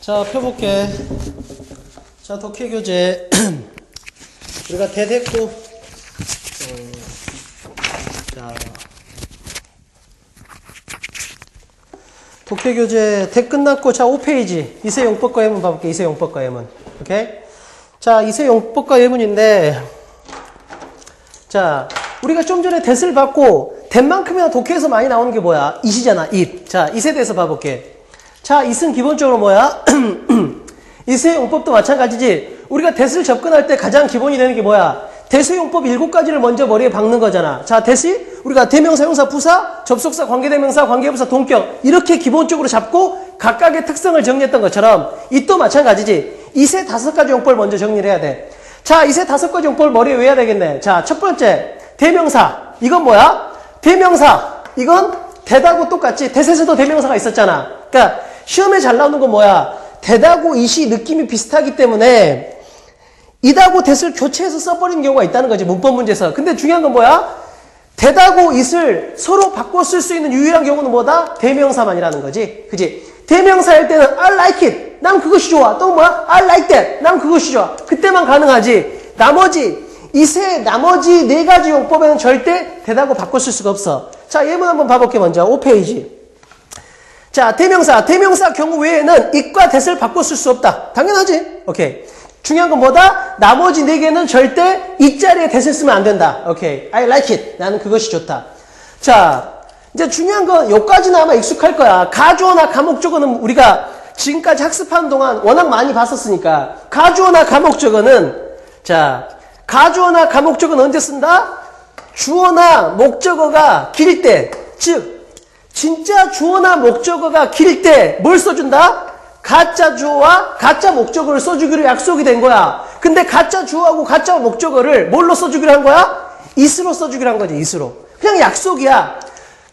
자, 펴볼게. 자, 독해교재. 우리가 대 됐고, 자, 독해교재 대 끝났고, 자, 5페이지. 이세용법과 예문 봐볼게. 이세용법과 예문. 오케이? 자, 이세용법과 예문인데, 자, 우리가 좀 전에 대를 받고, 된만큼이나 독해에서 많이 나오는 게 뭐야? it이잖아, it. 자, it에 대해서 봐볼게. 자, it은 기본적으로 뭐야? 이세용법도 마찬가지지. 우리가 대를 접근할 때 가장 기본이 되는 게 뭐야? 대수용법 7가지를 먼저 머리에 박는 거잖아. 자, 대시 우리가 대명사, 형사, 부사, 접속사, 관계대명사, 관계부사, 동격 이렇게 기본적으로 잡고 각각의 특성을 정리했던 것처럼 it도 마찬가지지. it의 5가지 용법을 먼저 정리를 해야 돼. 자, it의 5가지 용법을 머리에 외워야 되겠네. 자, 첫 번째 대명사. 이건 뭐야? 대명사. 이건 대다고 똑같지. 대세에서도 대명사가 있었잖아. 그러니까 시험에 잘 나오는 건 뭐야? 대다고 it이 느낌이 비슷하기 때문에 it하고 대를 교체해서 써버리는 경우가 있다는 거지. 문법 문제에서. 근데 중요한 건 뭐야? 대다고 it을 서로 바꿔 쓸 수 있는 유일한 경우는 뭐다? 대명사만이라는 거지. 그지? 대명사일 때는 I like it. 난 그것이 좋아. 또 뭐야? I like that. 난 그것이 좋아. 그때만 가능하지. 나머지 it의 나머지 4가지 용법에는 절대 대다고 바꿔 쓸 수가 없어. 자, 예문 한번 봐볼게. 먼저 5페이지. 자, 대명사 경우 외에는 it과 that을 바꿔 쓸 수 없다. 당연하지? 오케이. 중요한 건 뭐다? 나머지 4개는 절대 이 자리에 that을 쓰면 안 된다. 오케이. I like it. 나는 그것이 좋다. 자, 이제 중요한 건 여기까지는 아마 익숙할 거야. 가주어나 가목적어는 우리가 지금까지 학습하는 동안 워낙 많이 봤었으니까. 가주어나 가목적어는, 자, 가주어나 가목적어는 언제 쓴다? 주어나 목적어가 길 때, 즉 진짜 주어나 목적어가 길 때 뭘 써준다? 가짜 주어와 가짜 목적어를 써주기로 약속이 된 거야. 근데 가짜 주어하고 가짜 목적어를 뭘로 써주기로 한 거야? it으로 써주기로 한 거지. it으로. 그냥 약속이야.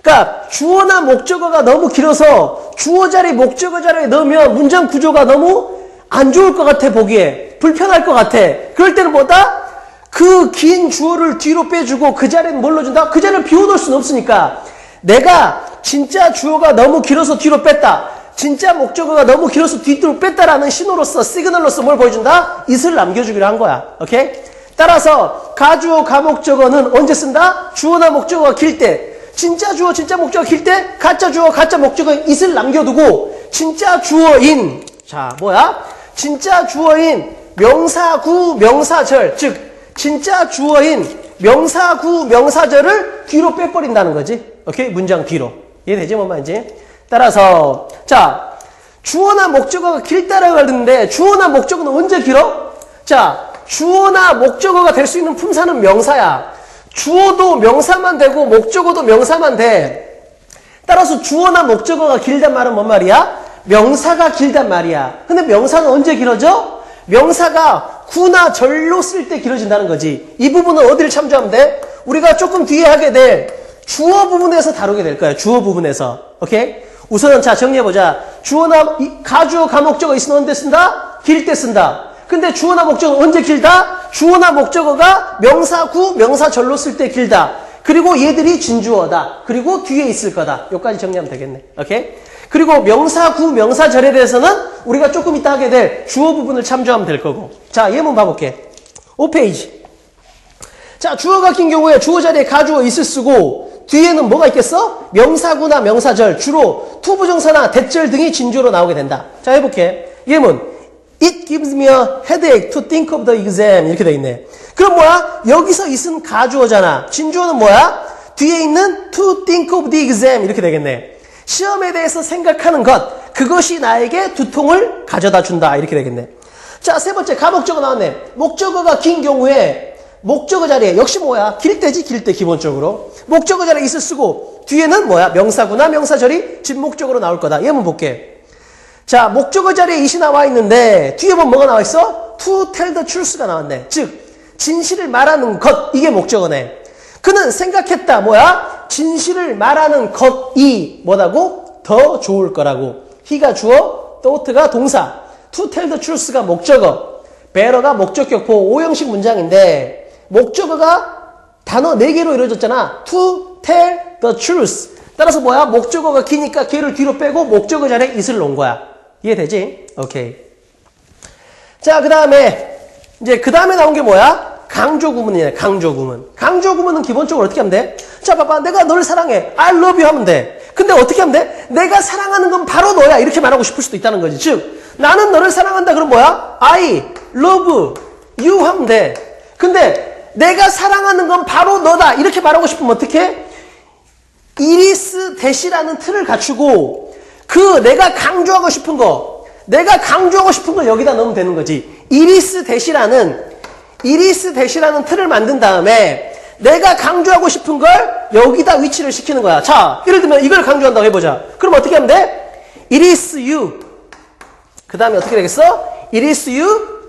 그러니까 주어나 목적어가 너무 길어서 주어 자리 목적어 자리에 넣으면 문장 구조가 너무 안 좋을 것 같아. 보기에 불편할 것 같아. 그럴 때는 뭐다? 그 긴 주어를 뒤로 빼주고 그 자리는 뭘 넣어준다? 그 자리를 비워놓을 수는 없으니까 내가 진짜 주어가 너무 길어서 뒤로 뺐다. 진짜 목적어가 너무 길어서 뒤로 뺐다라는 신호로서, 시그널로서 뭘 보여준다? it을 남겨주기로 한 거야. 오케이? 따라서 가주어, 가목적어는 언제 쓴다? 주어나 목적어가 길 때. 진짜 주어, 진짜 목적어가 길 때 가짜 주어, 가짜 목적어에 it을 남겨두고 진짜 주어인, 자, 뭐야? 진짜 주어인 명사구, 명사절, 즉 진짜 주어인 명사구, 명사절을 뒤로 빼버린다는 거지. 오케이? 문장 뒤로. 이해되지? 뭔 말인지? 따라서 자, 주어나 목적어가 길다라고 하는데 주어나 목적어는 언제 길어? 자, 주어나 목적어가 될 수 있는 품사는 명사야. 주어도 명사만 되고 목적어도 명사만 돼. 따라서 주어나 목적어가 길단 말은 뭔 말이야? 명사가 길단 말이야. 근데 명사는 언제 길어져? 명사가 구나 절로 쓸 때 길어진다는 거지. 이 부분은 어디를 참조하면 돼? 우리가 조금 뒤에 하게 될 주어 부분에서 다루게 될 거야. 주어 부분에서. 오케이? 우선은 자, 정리해보자. 주어나 가주어, 가목적어 있으면 언제 쓴다? 길 때 쓴다. 근데 주어나 목적어는 언제 길다? 주어나 목적어가 명사구, 명사절로 쓸 때 길다. 그리고 얘들이 진주어다. 그리고 뒤에 있을 거다. 여기까지 정리하면 되겠네. 오케이? 그리고 명사구, 명사절에 대해서는 우리가 조금 이따 하게 될 주어 부분을 참조하면 될 거고. 자, 예문 봐볼게. 5페이지. 자, 주어가 긴 경우에 주어 자리에 가주어 it을 쓰고 뒤에는 뭐가 있겠어? 명사구나 명사절, 주로 투부정사나 대절 등이 진주어로 나오게 된다. 자, 해볼게. 예문. It gives me a headache to think of the exam. 이렇게 돼 있네. 그럼 뭐야? 여기서 it은 가주어잖아. 진주어는 뭐야? 뒤에 있는 to think of the exam. 이렇게 되겠네. 시험에 대해서 생각하는 것. 그것이 나에게 두통을 가져다 준다. 이렇게 되겠네. 자, 세 번째. 가목적어 나왔네. 목적어가 긴 경우에 목적어 자리에 역시 뭐야? 길 때지, 길 때 기본적으로. 목적어 자리에 it을 쓰고 뒤에는 뭐야? 명사구나 명사절이 진목적으로 나올 거다. 예문 볼게. 자, 목적어 자리에 it이 나와 있는데 뒤에 보면 뭐가 나와 있어? To tell the truth가 나왔네. 즉 진실을 말하는 것. 이게 목적어네. 그는 생각했다. 뭐야? 진실을 말하는 것이 뭐라고? 더 좋을 거라고. he가 주어, thought가 동사. To tell the truth가 목적어. better가 목적격보 5형식 문장인데 목적어가 단어 4개로 이루어졌잖아. to tell the truth. 따라서 뭐야? 목적어가 기니까 걔를 뒤로 빼고 목적어 자리에 it을 놓은 거야. 이해되지? 오케이. 자, 그 다음에 나온 게 뭐야? 강조 구문이네. 강조 구문. 강조 구문은 기본적으로 어떻게 하면 돼? 자, 봐봐. 내가 너를 사랑해. I love you 하면 돼. 근데 어떻게 하면 돼? 내가 사랑하는 건 바로 너야. 이렇게 말하고 싶을 수도 있다는 거지. 즉, 나는 너를 사랑한다. 그럼 뭐야? I love you 하면 돼. 근데 내가 사랑하는 건 바로 너다. 이렇게 말하고 싶으면 어떻게? 이리스 대시라는 틀을 갖추고 내가 강조하고 싶은 거 여기다 넣으면 되는 거지. 이리스 대시라는 틀을 만든 다음에 내가 강조하고 싶은 걸 여기다 위치를 시키는 거야. 자, 예를 들면 이걸 강조한다고 해보자. 그럼 어떻게 하면 돼? It is you. 그 다음에 어떻게 되겠어? It is you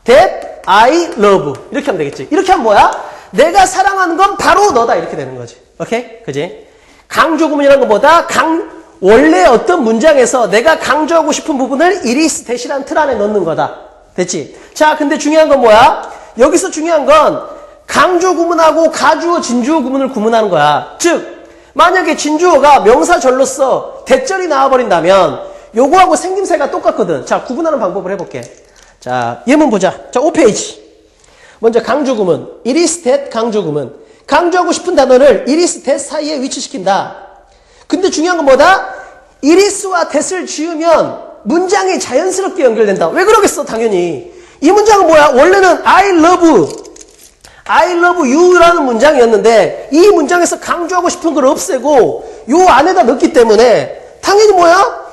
that I love. 이렇게 하면 되겠지. 이렇게 하면 뭐야? 내가 사랑하는 건 바로 너다. 이렇게 되는 거지. 오케이? 그지? 강조 구문이라는 것보다 원래 어떤 문장에서 내가 강조하고 싶은 부분을 이리스 대시라는 틀 안에 넣는 거다. 됐지? 자, 근데 중요한 건 뭐야? 여기서 중요한 건 강조 구문하고 가주어, 진주어 구문을 구분하는 거야. 즉, 만약에 진주어가 명사절로서 대절이 나와버린다면 요거하고 생김새가 똑같거든. 자, 구분하는 방법을 해볼게. 자, 예문 보자. 자, 5페이지. 먼저 강조 구문. it is that 강조 구문. 강조하고 싶은 단어를 it is that 사이에 위치시킨다. 근데 중요한 건 뭐다? it is와 that을 지으면 문장이 자연스럽게 연결된다. 왜 그러겠어? 당연히. 이 문장은 뭐야? 원래는 I love you라는 문장이었는데 이 문장에서 강조하고 싶은 걸 없애고 요 안에다 넣기 때문에 당연히 뭐야?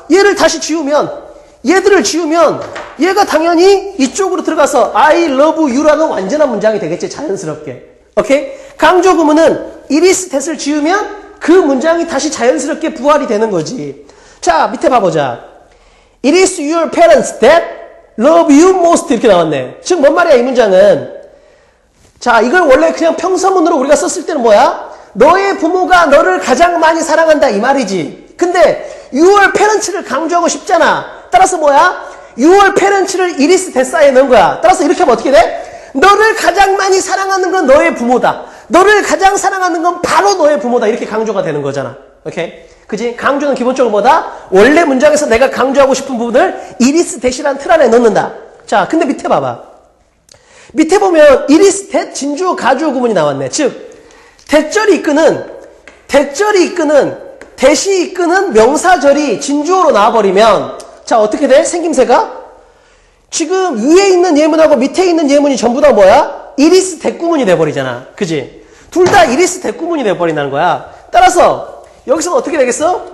얘들을 지우면 얘가 당연히 이쪽으로 들어가서 I love you라는 완전한 문장이 되겠지. 자연스럽게. 오케이? 강조 구문은 it is that을 지우면 그 문장이 다시 자연스럽게 부활이 되는 거지. 자, 밑에 봐보자. It is your parents that love you most 이렇게 나왔네. 즉 뭔 말이야 이 문장은. 자, 이걸 원래 그냥 평서문으로 우리가 썼을 때는 뭐야? 너의 부모가 너를 가장 많이 사랑한다 이 말이지. 근데 your parents를 강조하고 싶잖아. 따라서 뭐야? your parents를 it is that 사이에 넣은 거야. 따라서 이렇게 하면 어떻게 돼? 너를 가장 많이 사랑하는 건 너의 부모다. 너를 가장 사랑하는 건 바로 너의 부모다. 이렇게 강조가 되는 거잖아. 오케이? 그지? 강조는 기본적으로 뭐다? 원래 문장에서 내가 강조하고 싶은 부분을 it is that이라는 틀 안에 넣는다. 자, 근데 밑에 봐봐. 밑에 보면 it is that 진주어 가주어 구문이 나왔네. 즉, 대절이 이끄는 대시 이끄는 명사절이 진주어로 나와버리면 자, 어떻게 돼? 생김새가? 지금 위에 있는 예문하고 밑에 있는 예문이 전부 다 뭐야? it is that 구문이 돼버리잖아. 그지? 둘 다 it is that 구문이 돼버린다는 거야. 따라서 여기서는 어떻게 되겠어?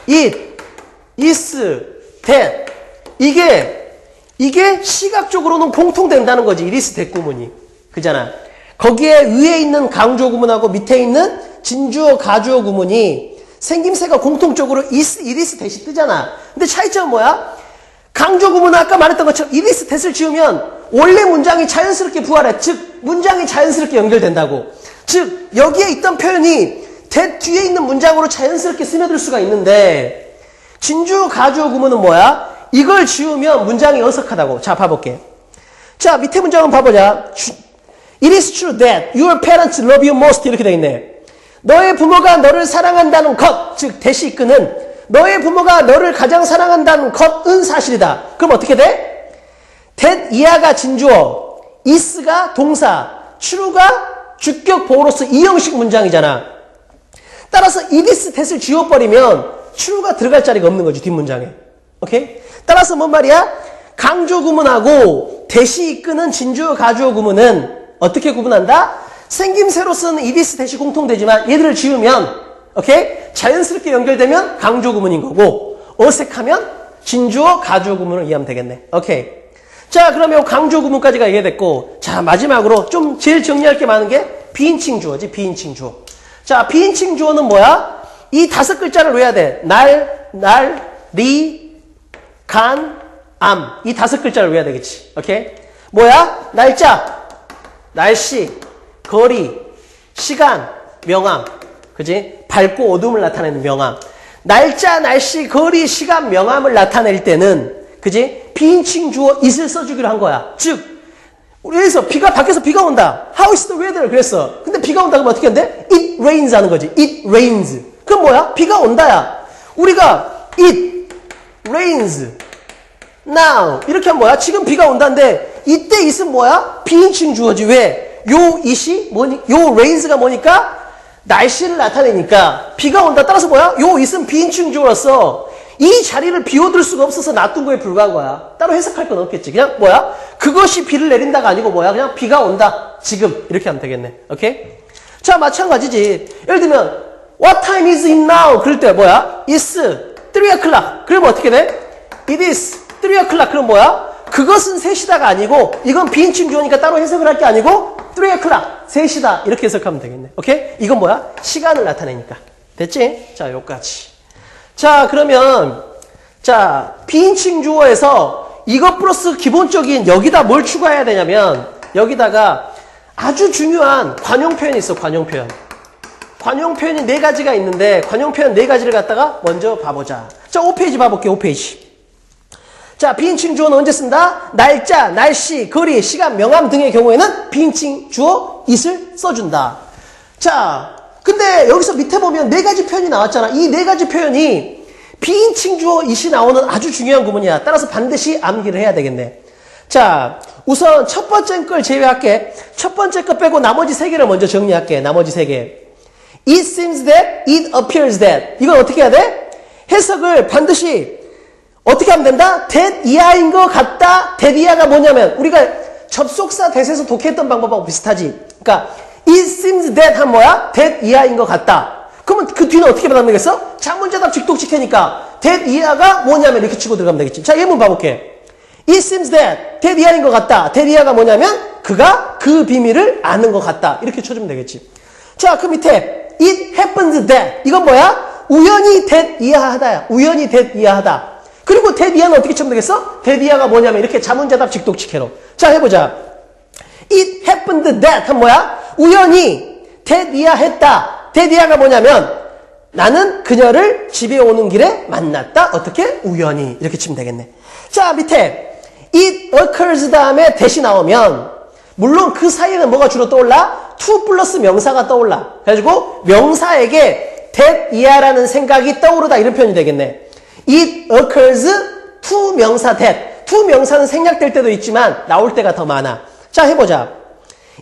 it is that 이게 시각적으로는 공통된다는 거지. it is that 구문이. 그잖아. 거기에 위에 있는 강조 구문하고 밑에 있는 진주어 가주어 구문이 생김새가 공통적으로 it is that이 뜨잖아. 근데 차이점은 뭐야? 강조 구문은 아까 말했던 것처럼 it is that을 지우면 원래 문장이 자연스럽게 부활해. 즉 문장이 자연스럽게 연결된다고. 즉 여기에 있던 표현이 that 뒤에 있는 문장으로 자연스럽게 스며들 수가 있는데 진주어 가주어 구문은 뭐야? 이걸 지우면 문장이 어색하다고. 자, 봐볼게. 자, 밑에 문장은 봐보자. It is true that your parents love you most 이렇게 돼 있네. 너의 부모가 너를 사랑한다는 것, 즉 대시 이끄는 너의 부모가 너를 가장 사랑한다는 것은 사실이다. 그럼 어떻게 돼? that 이하가 진주어, is가 동사, true가 주격 보어로서 이 형식 문장이잖아. 따라서 it is that을 지워버리면 true가 들어갈 자리가 없는 거지, 뒷문장에. 오케이? 따라서 뭔 말이야? 강조 구문하고 대시 이끄는 진주어 가주어 구문은 어떻게 구분한다? 생김새로서는 it is that이 공통되지만 얘들을 지우면 오케이? 자연스럽게 연결되면 강조 구문인 거고 어색하면 진주어 가주어 구문을 이해하면 되겠네. 오케이. 자, 그러면 강조 구문까지가 이해됐고 자, 마지막으로 좀 제일 정리할 게 많은 게 비인칭 주어지. 비인칭 주어. 자, 비인칭 주어는 뭐야? 이 5글자를 외워야 돼. 날, 리, 간, 암. 이 5글자를 외워야 되겠지. 오케이? 뭐야? 날짜, 날씨, 거리, 시간, 명암. 그지? 밝고 어둠을 나타내는 명암. 날짜, 날씨, 거리, 시간, 명암을 나타낼 때는 그지? 비인칭 주어 it을 써주기로 한 거야. 즉 여기서 밖에서 비가 온다. How is the weather? 그랬어. 근데 비가 온다 그러면 어떻게 한대? It rains 하는 거지. It rains. 그럼 뭐야? 비가 온다야. 우리가 it rains now 이렇게 하면 뭐야? 지금 비가 온다는데 이때 it은 뭐야? 비인칭 주어지. 왜? 요 it이 뭐니? 요 rains가 뭐니까? 날씨를 나타내니까 비가 온다. 따라서 뭐야? 요 it은 비인칭 주어로서 이 자리를 비워둘 수가 없어서 놔둔 거에 불과한 거야. 따로 해석할 건 없겠지. 그냥 뭐야? 그것이 비를 내린다가 아니고 뭐야? 그냥 비가 온다. 지금. 이렇게 하면 되겠네. 오케이? 자, 마찬가지지. 예를 들면 What time is it now? 그럴 때 뭐야? It's 3 o'clock. 그러면 어떻게 돼? It is 3 o'clock. 그럼 뭐야? 그것은 3시다가 아니고 이건 비인칭 주어니까 따로 해석을 할 게 아니고 3 o'clock. 3시다. 이렇게 해석하면 되겠네. 오케이? 이건 뭐야? 시간을 나타내니까. 됐지? 자, 요까지. 자, 그러면 자, 비인칭 주어에서 이것 플러스 기본적인 여기다 뭘 추가해야 되냐면 여기다가 아주 중요한 관용 표현이 있어. 관용 표현. 관용 표현이 4가지가 있는데 관용 표현 4가지를 갖다가 먼저 봐보자. 자, 5페이지 봐볼게요. 5페이지. 자, 비인칭 주어는 언제 쓴다? 날짜, 날씨, 거리, 시간, 명암 등의 경우에는 비인칭 주어 it을 써준다. 자, 근데 여기서 밑에 보면 4가지 표현이 나왔잖아. 이 4가지 표현이 비인칭 주어 it이 나오는 아주 중요한 구문이야. 따라서 반드시 암기를 해야 되겠네. 자, 우선 첫 번째 걸 제외할게. 첫 번째 거 빼고 나머지 3개를 먼저 정리할게. 나머지 3개. It seems that, it appears that. 이건 어떻게 해야 돼? 해석을 반드시 어떻게 하면 된다? that 이하인 것 같다. that 이하가 뭐냐면 우리가 접속사 that에서 독해했던 방법하고 비슷하지. 그러니까 it seems that 하면 뭐야? that 이하인 것 같다. 그러면 그 뒤는 어떻게 받아내겠어? 자문자답 직독직해니까 that 이하가 뭐냐면 이렇게 치고 들어가면 되겠지. 자, 예문 봐볼게. It seems that, that 이하인 것 같다. that 이하가 뭐냐면 그가 그 비밀을 아는 것 같다. 이렇게 쳐주면 되겠지. 자, 그 밑에 it happens that. 이건 뭐야? 우연히 that 이하하다야. 우연히 that 이하하다. 그리고 that 이하는 어떻게 치면 되겠어? that 이하가 뭐냐면 이렇게 자문자답 직독직해로. 자, 해보자. It happened that 하면 뭐야? 우연히 that 이하했다. that 이하가 뭐냐면 나는 그녀를 집에 오는 길에 만났다. 어떻게? 우연히. 이렇게 치면 되겠네. 자, 밑에 it occurs 다음에 that이 나오면 물론 그 사이에는 뭐가 주로 떠올라? to 플러스 명사가 떠올라. 그래가지고 명사에게 that 이하라는 생각이 떠오르다 이런 표현이 되겠네. It occurs to 명사 that. to 명사는 생략될 때도 있지만 나올 때가 더 많아. 자, 해보자.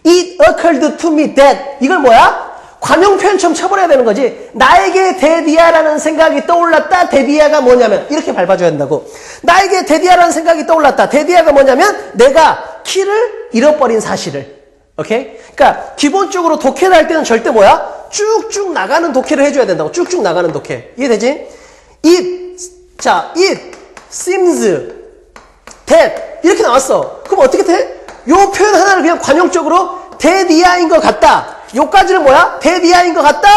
It occurred to me that. 이걸 뭐야? 관용 표현처럼 쳐버려야 되는 거지. 나에게 that 이하라는 생각이 떠올랐다. that 이하가 뭐냐면 이렇게 밟아줘야 된다고. 나에게 that 이하라는 생각이 떠올랐다. that 이하가 뭐냐면 내가 키를 잃어버린 사실을. 오케이? 그러니까 기본적으로 독해를 할 때는 절대 뭐야? 쭉쭉 나가는 독해를 해줘야 된다고. 쭉쭉 나가는 독해. 이해되지? it seems that 이렇게 나왔어. 그럼 어떻게 돼? 요 표현 하나를 그냥 관용적으로 that 이하인 것 같다. 요까지는 뭐야? that 이하인 것 같다.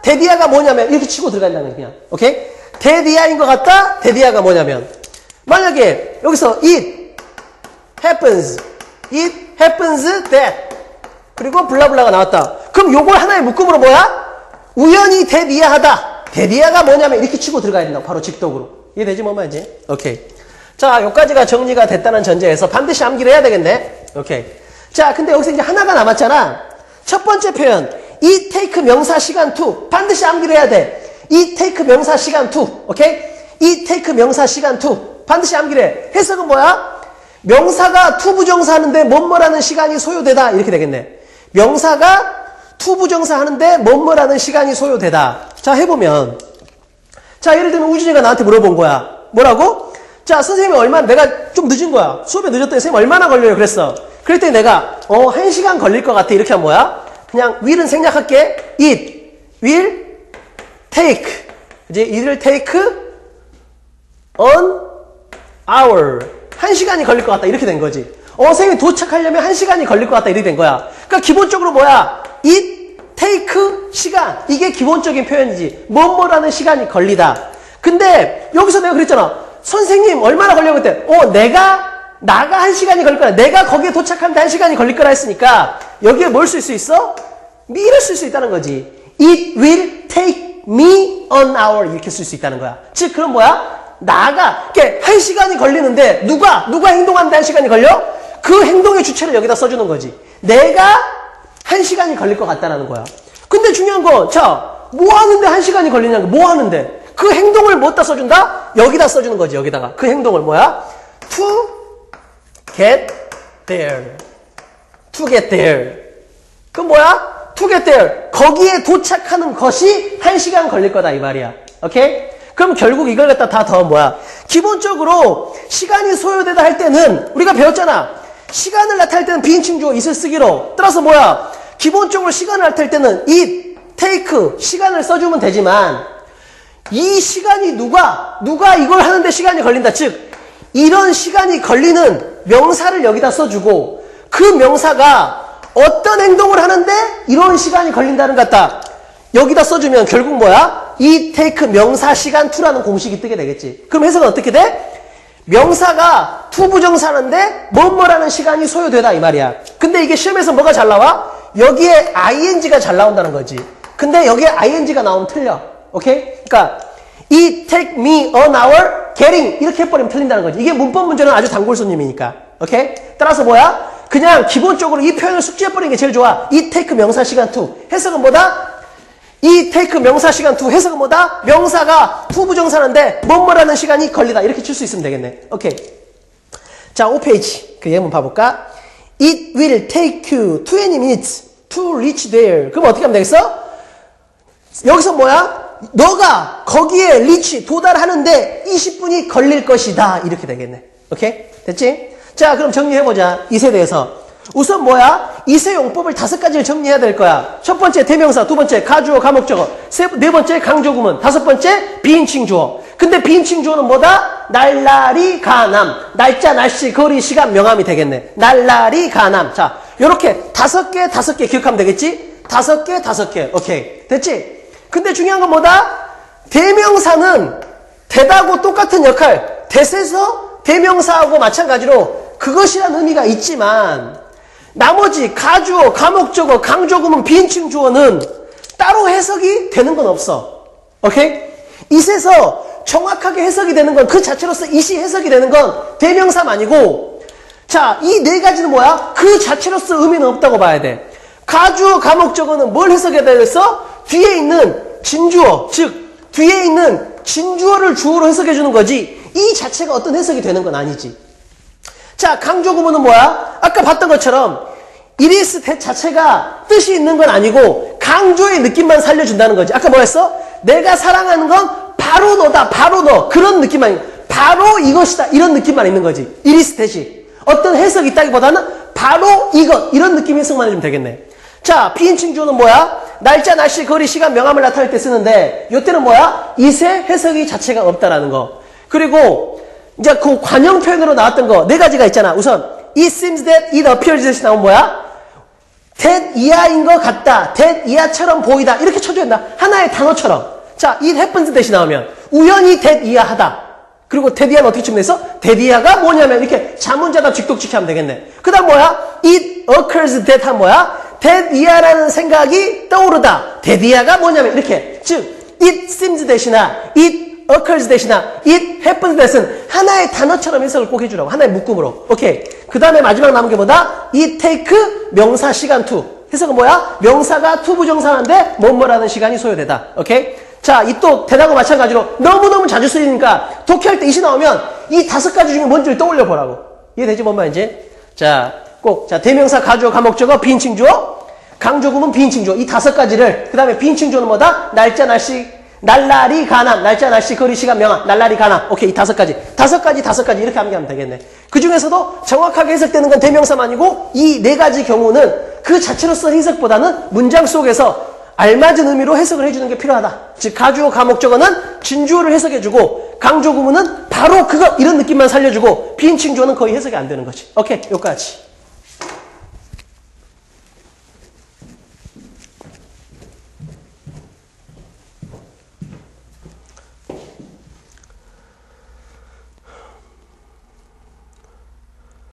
that 이하가 뭐냐면 이렇게 치고 들어간다는 그냥. 오케이? that 이하인 것 같다. that 이하가 뭐냐면 만약에 여기서 it happens that 그리고 블라블라가 나왔다. 그럼 요걸 하나의 묶음으로 뭐야? 우연히 that 이하하다. that 이하가 뭐냐면 이렇게 치고 들어가야 된다고. 바로 직독으로. 이해되지 뭐 말이지? 오케이. 자, 요까지가 정리가 됐다는 전제에서 반드시 암기를 해야 되겠네. 오케이. 자, 근데 여기서 이제 하나가 남았잖아. 첫 번째 표현. it take 명사 시간 to. 반드시 암기를 해야 돼. it take 명사 시간 to. 오케이? it take 명사 시간 to. 반드시 암기를 해. 해석은 뭐야? 명사가 to 부정사 하는데 뭐뭐라는 시간이 소요되다. 이렇게 되겠네. 명사가 to 부정사 하는데 뭐뭐라는 시간이 소요되다. 자, 해보면. 자, 예를 들면 우준이가 나한테 물어본 거야. 뭐라고? 자, 선생님이 얼마나, 내가 좀 늦은 거야. 수업에 늦었더니 선생님 얼마나 걸려요? 그랬어. 그랬더니 내가 1시간 걸릴 것 같아. 이렇게 하면 뭐야? 그냥 will은 생략할게. It will take. 이제 it will take an hour. 1시간이 걸릴 것 같다. 이렇게 된 거지. 선생님이 도착하려면 1시간이 걸릴 것 같다. 이렇게 된 거야. 그러니까 기본적으로 뭐야? it take 시간. 이게 기본적인 표현이지. 뭐뭐라는 시간이 걸리다. 근데 여기서 내가 그랬잖아. 선생님 얼마나 걸려고 그때 나가 1시간이 걸릴 거야. 내가 거기에 도착하는데 1시간이 걸릴 거라 했으니까 여기에 뭘 쓸 수 있어? me를 쓸 수 있다는 거지. It will take me an hour 이렇게 쓸 수 있다는 거야. 즉 그럼 뭐야? 나가. 이렇게 1시간이 걸리는데 누가 행동하는데 1시간이 걸려? 그 행동의 주체를 여기다 써주는 거지. 내가 1시간이 걸릴 것 같다라는 거야. 근데 중요한 건, 자, 뭐 하는데 1시간이 걸리냐고. 뭐 하는데? 그 행동을 뭐다 써준다? 여기다 써주는 거지, 여기다가. 그 행동을 뭐야? To get there. To get there. 그럼 뭐야? To get there. 거기에 도착하는 것이 1시간 걸릴 거다, 이 말이야. 오케이? 그럼 결국 이걸 갖다 다 더 뭐야? 기본적으로 시간이 소요되다 할 때는 우리가 배웠잖아. 시간을 나타낼 때는 비인칭 주어 it을 쓰기로. 따라서 뭐야? 기본적으로 시간을 나타낼 때는 it, take, 시간을 써주면 되지만 이 시간이 누가 이걸 하는데 시간이 걸린다. 즉 이런 시간이 걸리는 명사를 여기다 써주고 그 명사가 어떤 행동을 하는데 이런 시간이 걸린다는 것 같다. 여기다 써주면 결국 뭐야? 이 take 명사 시간 to라는 공식이 뜨게 되겠지. 그럼 해석은 어떻게 돼? 명사가 to 부정사인데 뭐뭐라는 시간이 소요되다 이 말이야. 근데 이게 시험에서 뭐가 잘 나와? 여기에 ing가 잘 나온다는 거지. 근데 여기에 ing가 나오면 틀려. 오케이? 그러니까 it take me an hour getting 이렇게 해버리면 틀린다는 거지. 이게 문법 문제는 아주 단골 손님이니까. 오케이? 따라서 뭐야? 그냥 기본적으로 이 표현을 숙지해버리는 게 제일 좋아. it take 명사 시간 to. 해석은 뭐다? 이 take 명사 시간 to. 해석은 뭐다? 명사가 to 부정사인데 뭐뭐라는 시간이 걸리다. 이렇게 칠 수 있으면 되겠네. 오케이. 자, 5페이지. 그 예문 봐볼까? It will take you 20 minutes to reach there. 그럼 어떻게 하면 되겠어? 여기서 뭐야? 너가 거기에 reach, 도달하는데 20분이 걸릴 것이다. 이렇게 되겠네. 오케이? 됐지? 자, 그럼 정리해보자. 이세 대해서. 우선 뭐야? 이세 용법을 5가지를 정리해야 될 거야. 첫 번째 대명사, 두 번째 가주어, 가목적어, 네 번째 강조구문, 다섯 번째 비인칭 주어. 근데 비인칭 주어는 뭐다? 날라리 가남. 날짜, 날씨, 거리, 시간, 명함이 되겠네. 날라리 가남. 자, 요렇게 5개 기억하면 되겠지? 5개. 오케이. 됐지? 근데 중요한 건 뭐다? 대명사는 대다고 똑같은 역할. 대세서 대명사하고 마찬가지로 그것이란 의미가 있지만 나머지 가주어, 가목적어, 강조구문, 비인칭 주어는 따로 해석이 되는 건 없어. 오케이? it에서 정확하게 해석이 되는 건 그 자체로서 it이 해석이 되는 건 대명사만이고 자, 이 4가지는 뭐야? 그 자체로서 의미는 없다고 봐야 돼. 가주어, 가목적어는 뭘 해석해야 되겠어? 뒤에 있는 진주어, 즉 뒤에 있는 진주어를 주어로 해석해 주는 거지 이 자체가 어떤 해석이 되는 건 아니지. 자, 강조구문은 뭐야? 아까 봤던 것처럼 it is that 자체가 뜻이 있는 건 아니고 강조의 느낌만 살려준다는 거지. 아까 뭐 했어? 내가 사랑하는 건 바로 너다, 바로 너. 그런 느낌만, 바로 이것이다. 이런 느낌만 있는 거지. it is that이. 어떤 해석이 있다기보다는 바로 이것. 이런 느낌 해석만 해주면 되겠네. 자, 비인칭 주어는 뭐야? 날짜, 날씨, 거리, 시간, 명함을 나타낼 때 쓰는데 이때는 뭐야? it의 해석이 자체가 없다라는 거. 그리고 이제 그 관형 표현으로 나왔던 거 4가지가 있잖아. 우선 it seems that it appears that이 나오면 뭐야? that 이하인 것 같다. that 이하처럼 보이다. 이렇게 쳐줘야 된다. 하나의 단어처럼. 자, it happens that이 나오면 우연히 that 이하하다. 그리고 that 이하는 어떻게 치면 되겠어? that 이하가 뭐냐면 이렇게 자문자답 직독직히 하면 되겠네. 그 다음 뭐야? it occurs that 하면 뭐야? that 이하라는 생각이 떠오르다. that 이하가 뭐냐면 이렇게. 즉 it seems that이나 it occurs that이나 it happens that은 하나의 단어처럼 해석을 꼭 해주라고. 하나의 묶음으로. 오케이. 그 다음에 마지막 남은 게 뭐다? it take 명사 시간 to. 해석은 뭐야? 명사가 to 부정사인데 뭐뭐라는 시간이 소요되다. 오케이. 자, 이 또 대답과 마찬가지로 너무너무 자주 쓰이니까 독해할 때 it이 나오면 이 5가지 중에 뭔지를 떠올려 보라고. 이해되지? 뭔 말인지? 자, 꼭. 자, 대명사, 가주어, 가목적어, 비인칭 주어, 강조구문, 비인칭 주어. 이 5가지를. 그 다음에 비인칭 주어는 뭐다? 날짜, 날씨, 날라리 가남. 날짜, 날씨, 거리, 시간, 명함. 날라리 가남. 오케이. 이 5가지. 5가지 이렇게 암기하면 되겠네. 그 중에서도 정확하게 해석되는 건 대명사만이고 이 4가지 경우는 그 자체로서 해석보다는 문장 속에서 알맞은 의미로 해석을 해주는 게 필요하다. 즉 가주어, 가목적어는 진주어를 해석해주고 강조구문은 바로 그거 이런 느낌만 살려주고 비인칭 주어는 거의 해석이 안 되는 거지. 오케이. 여기까지.